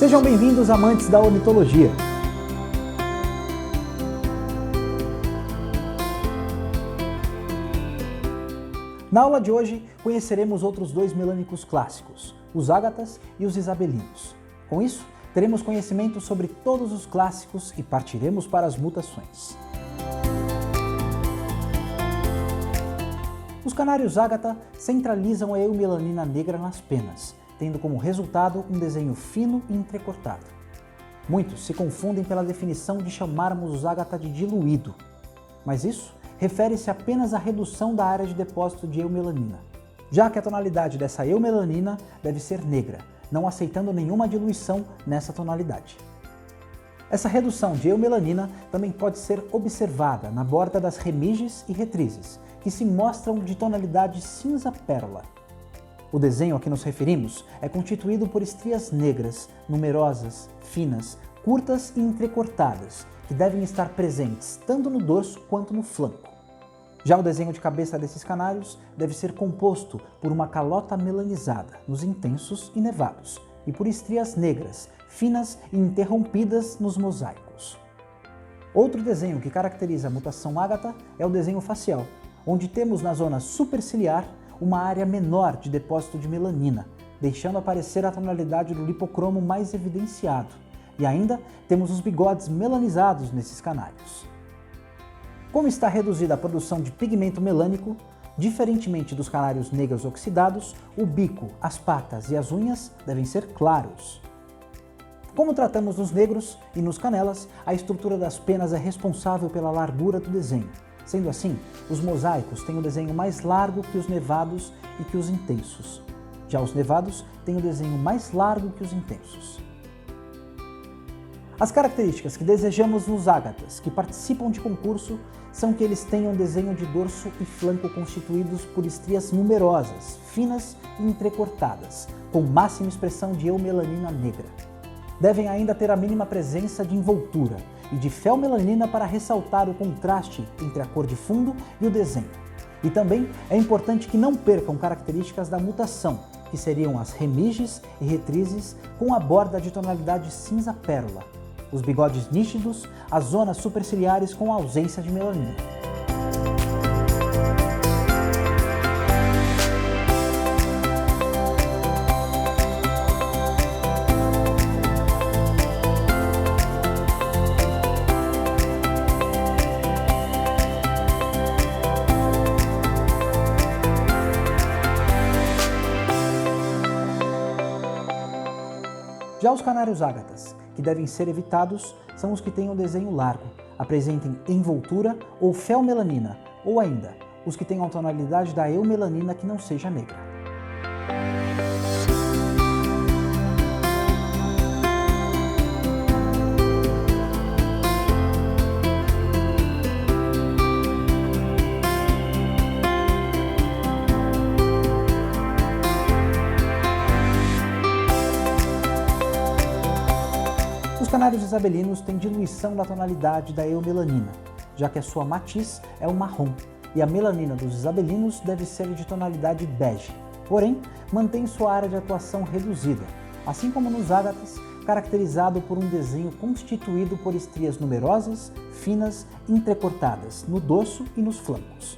Sejam bem-vindos, amantes da ornitologia. Na aula de hoje, conheceremos outros dois melânicos clássicos, os ágatas e os isabelinos. Com isso, teremos conhecimento sobre todos os clássicos e partiremos para as mutações. Os canários ágata centralizam a eumelanina negra nas penas, tendo como resultado um desenho fino e entrecortado. Muitos se confundem pela definição de chamarmos os ágata de diluído, mas isso refere-se apenas à redução da área de depósito de eumelanina, já que a tonalidade dessa eumelanina deve ser negra, não aceitando nenhuma diluição nessa tonalidade. Essa redução de eumelanina também pode ser observada na borda das remiges e retrizes, que se mostram de tonalidade cinza pérola. O desenho a que nos referimos é constituído por estrias negras, numerosas, finas, curtas e entrecortadas, que devem estar presentes tanto no dorso quanto no flanco. Já o desenho de cabeça desses canários deve ser composto por uma calota melanizada nos intensos e nevados, e por estrias negras, finas e interrompidas nos mosaicos. Outro desenho que caracteriza a mutação ágata é o desenho facial, onde temos na zona superciliar uma área menor de depósito de melanina, deixando aparecer a tonalidade do lipocromo mais evidenciado. E ainda temos os bigodes melanizados nesses canários. Como está reduzida a produção de pigmento melânico, diferentemente dos canários negros oxidados, o bico, as patas e as unhas devem ser claros. Como tratamos nos negros e nos canelas, a estrutura das penas é responsável pela largura do desenho. Sendo assim, os mosaicos têm o desenho mais largo que os nevados e que os intensos. Já os nevados têm o desenho mais largo que os intensos. As características que desejamos nos ágatas que participam de concurso são que eles tenham desenho de dorso e flanco constituídos por estrias numerosas, finas e entrecortadas, com máxima expressão de eumelanina negra. Devem ainda ter a mínima presença de envoltura e de felmelanina para ressaltar o contraste entre a cor de fundo e o desenho. E também é importante que não percam características da mutação, que seriam as remiges e retrizes com a borda de tonalidade cinza pérola, os bigodes nítidos, as zonas superciliares com ausência de melanina. Já os canários ágatas, que devem ser evitados, são os que têm um desenho largo, apresentem envoltura ou felmelanina, ou ainda, os que tenham a tonalidade da eumelanina que não seja negra. Os canários isabelinos têm diluição da tonalidade da eumelanina, já que a sua matiz é o marrom, e a melanina dos isabelinos deve ser de tonalidade bege, porém mantém sua área de atuação reduzida, assim como nos ágatas, caracterizado por um desenho constituído por estrias numerosas, finas, entrecortadas no dorso e nos flancos.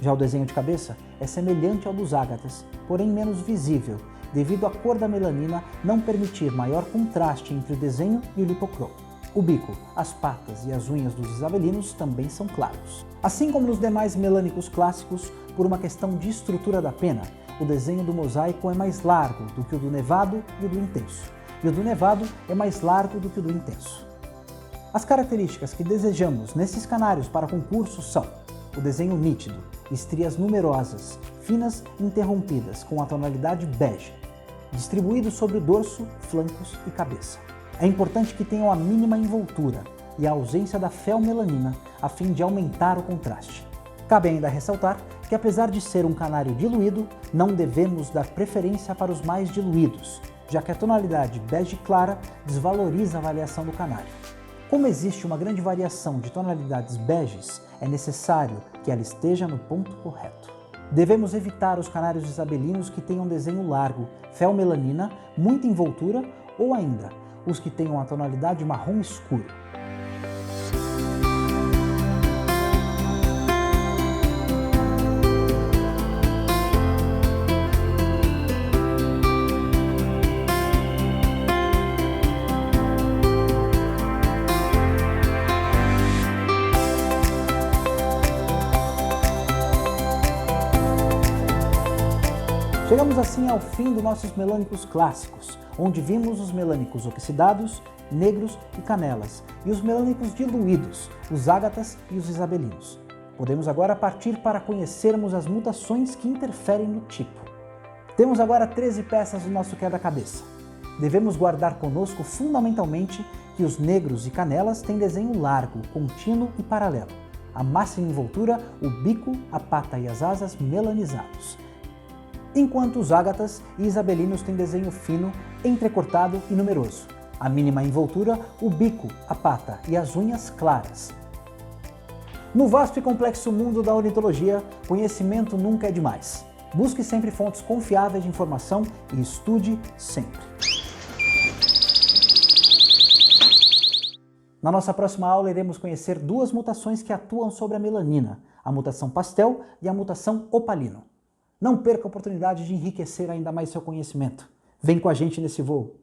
Já o desenho de cabeça é semelhante ao dos ágatas, porém menos visível, devido à cor da melanina não permitir maior contraste entre o desenho e o lipocromo. O bico, as patas e as unhas dos isabelinos também são claros. Assim como nos demais melânicos clássicos, por uma questão de estrutura da pena, o desenho do mosaico é mais largo do que o do nevado e o do intenso, e o do nevado é mais largo do que o do intenso. As características que desejamos nesses canários para concurso são o desenho nítido, estrias numerosas, finas e interrompidas com a tonalidade bege, distribuído sobre o dorso, flancos e cabeça. É importante que tenham a mínima envoltura e a ausência da felmelanina, a fim de aumentar o contraste. Cabe ainda ressaltar que, apesar de ser um canário diluído, não devemos dar preferência para os mais diluídos, já que a tonalidade bege clara desvaloriza a avaliação do canário. Como existe uma grande variação de tonalidades beges, é necessário que ela esteja no ponto correto. Devemos evitar os canários isabelinos que tenham desenho largo, feomelanina, muita envoltura ou ainda os que tenham a tonalidade marrom escuro. Chegamos assim ao fim dos nossos melânicos clássicos, onde vimos os melânicos oxidados, negros e canelas, e os melânicos diluídos, os ágatas e os isabelinos. Podemos agora partir para conhecermos as mutações que interferem no tipo. Temos agora 13 peças do nosso quebra-cabeça. Devemos guardar conosco fundamentalmente que os negros e canelas têm desenho largo, contínuo e paralelo. A massa em envoltura, o bico, a pata e as asas melanizados. Enquanto os ágatas e isabelinos têm desenho fino, entrecortado e numeroso. A mínima envoltura, o bico, a pata e as unhas claras. No vasto e complexo mundo da ornitologia, conhecimento nunca é demais. Busque sempre fontes confiáveis de informação e estude sempre. Na nossa próxima aula iremos conhecer duas mutações que atuam sobre a melanina, a mutação pastel e a mutação opalino. Não perca a oportunidade de enriquecer ainda mais seu conhecimento. Vem com a gente nesse voo!